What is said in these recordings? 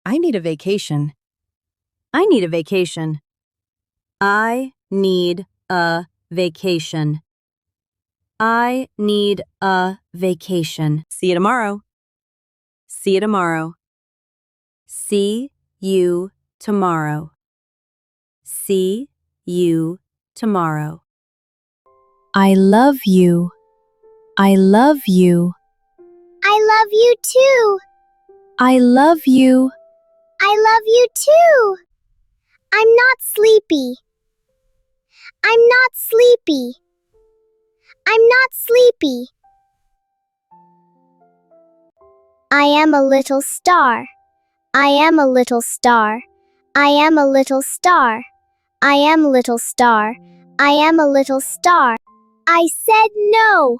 I need a vacation. I need a vacation. I need a vacation. I need a vacation. See you tomorrow. See you tomorrow. See you tomorrow. See you tomorrow. I love you. I love you. I love you too. I love you. I love you too. I'm not sleepy. I'm not sleepy. I'm not sleepy. I am a little star. I am a little star. I am a little star. I am a little star. I am a little star. I said no.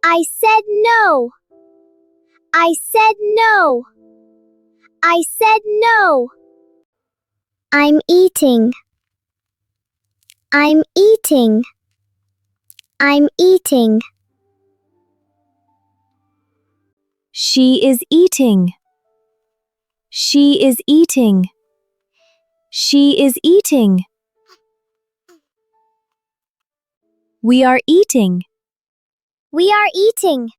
I said no. I said no. I said no. I'm eating. I'm eating. I'm eating. She is eating. She is eating. She is eating. We are eating. We are eating.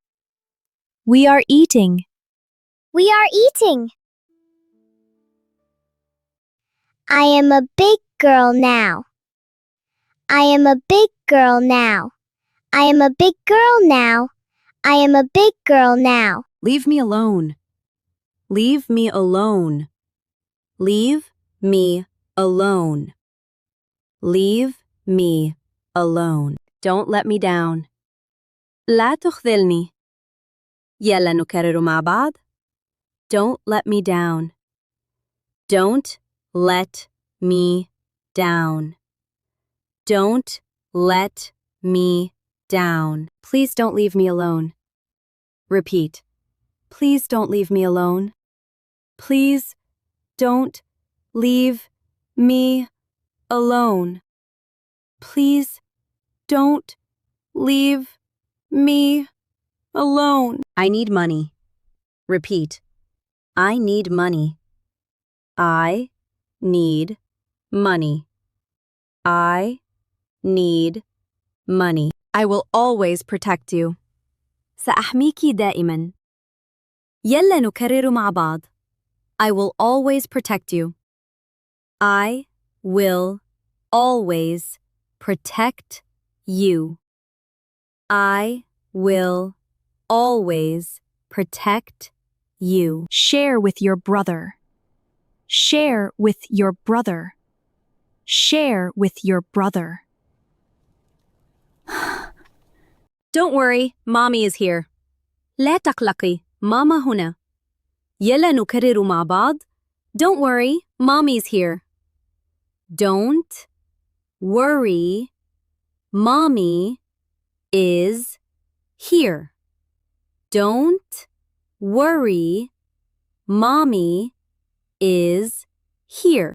We are eating. We are eating. I am a big girl now. I am a big girl now. I am a big girl now. I am a big girl now. Leave me alone. Leave me alone. Leave me alone. Leave me alone. Don't let me down. لا تخذلني. يلا نكرر مع بعض. Don't let me down. Don't let me down. Don't let me down. Please don't leave me alone. Repeat. Please don't leave me alone. Please don't leave me alone. Please don't leave me alone. I need money. Repeat. I need money. I need money. I need money. I will always protect you. سأحميكِ دائما. يلا نكرر مع بعض. I will always protect you. I will always protect you. I will always protect you. Share with your brother. Share with your brother. Share with your brother. Don't worry, mommy is here. لا تقلقي, ماما هنا. يلا نكرر مع بعض. Don't worry, mommy's here. Don't worry, mommy is here. Don't worry, mommy is here.